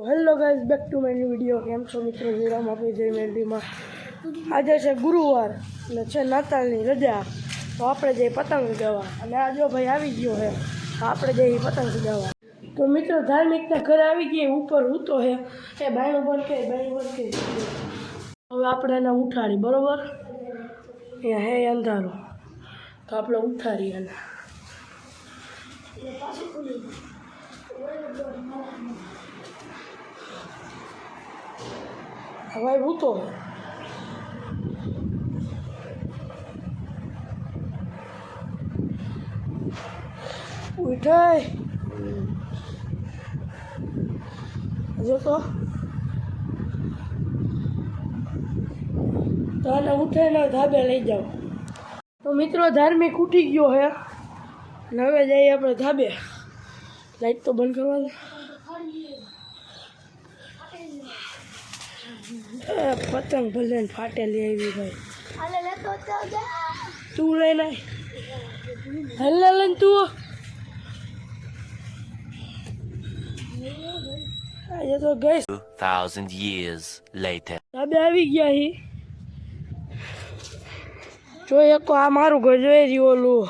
Hello guys, back to my new video. કેમ છો મિત્રો? વિરામ આપી જઈ મેલડીમાં. આજે છે ગુરુવાર અને છે નાતાલની રજા, તો આપણે જઈએ પતંગ ચગાવવા. અને આ જો ભાઈ આવી ગયો છે, આપણે જઈએ પતંગ ચગાવવા. તો મિત્રો ધાર્મિકના ઘરે આવી ગઈ, ઉપર હૂતો છે. એ બાયણું બંધ કરી, બાયણું બંધ કરી. હવે આપણે એને ઉઠાડી, બરોબર? અહીંયા હે અંધારું, તો આપણે ઉઠાડીએ એને. હવે ભૂતો ઉઠાય જો તો આને ઉઠાઈને ધાબે લઈ જાઓ. તો મિત્રો ધાર્મિક ઉઠી ગયો છે અને હવે જઈએ આપણે ધાબે. લાઈટ તો બંધ કરવા દે. પતંગ ભલે ફાટેલી આવી ભાઈ, તું લઈને હલ્લે લઈને તું આજે તો ગઈ. 2000 years later. ધાબે આવી ગયા હી. જોઈએ કો આ મારું ઘર જોઈ રહ્યું ઓલું.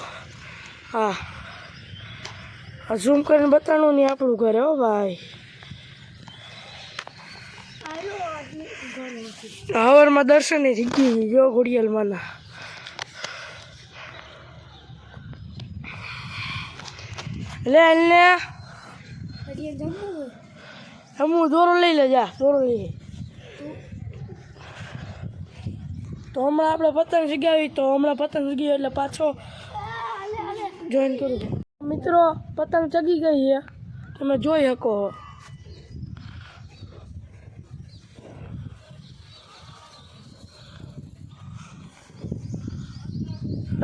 હા ઝૂમ કરીને બતાડું નહીં આપણું ઘર હો ભાઈ. હવારમાં દર્શન થઈ ગઈ જો ઘોડિયાલમાંના. લે લે હું દોરો લઈ લે, જા દોરો લઈ. તો હમણાં આપણે પતંગ ચગાવી, તો હમણાં પતંગ ચગી એટલે પાછો જોઈન કરું. મિત્રો પતંગ ચગી ગઈ છે, તમે જોઈ શકો.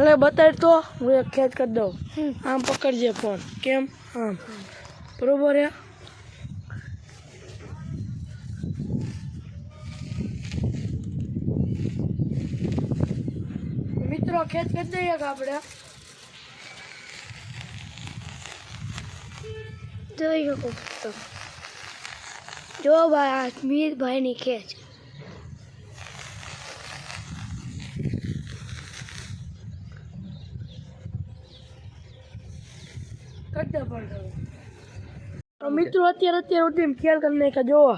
અરે બતાડ તો હું એક ખેંચ કરી દઉં. આમ પકડજે ફોન. કેમ? આમ બરોબર હે. મિત્રો ખેંચ કરી દઈએ કે આપણે જોઈ શકો. તો જો ભાઈ મીરભાઈની ખેંચ. તો મિત્રો અત્યારે ઉઠીને ખ્યાલ કરી નાખ્યા. જોવો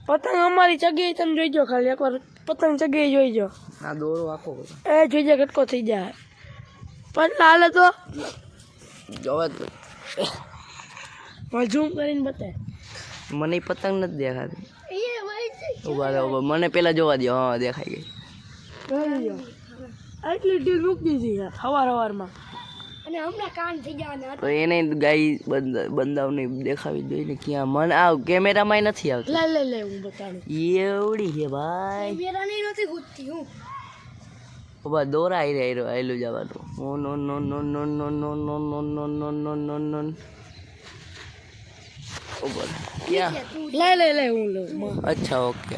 પતંગ અમારી ચગી, તમે જોઈજો ખાલી એકવાર પતંગ ચગી જોઈજો. આ દોરો આખો એ જોઈજો કટકો થઈ જાય. પણ હાલે તો જોવા તો ઝૂમ કરીને બતાય. મને પતંગ નથી દેખાતી. ઉભા મને પેલા જોવા દો. હા દેખાઈ ગઈ. આટલી ઢીલ મૂકી દીધી સવારમાં. અને હમણાં કાન થઈ જવાના. તો એને ગાય બંદાવને દેખાવી જોઈએ ક્યાં. મને આ કેમેરામાં નથી આવતું. લે હું બતાડું. એવડી છે ભાઈ. કેમેરાની નથી ગોતતી હું. ઉભા દોરા આયલું જવાનું. નો નો નો નો નો નો નો નો નો નો નો નો નો. ઉભા ક્યાં? લે હું લઉં. અચ્છા ઓકે.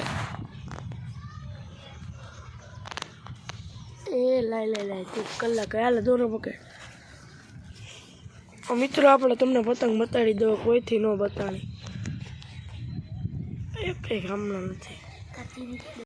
એ લાય તું કલાક હાલ દોરો પકડ. મિત્રો આપણે તમને પતંગ બતાડી દો, કોઈથી ન બતાડી. એક હમણાં નથી.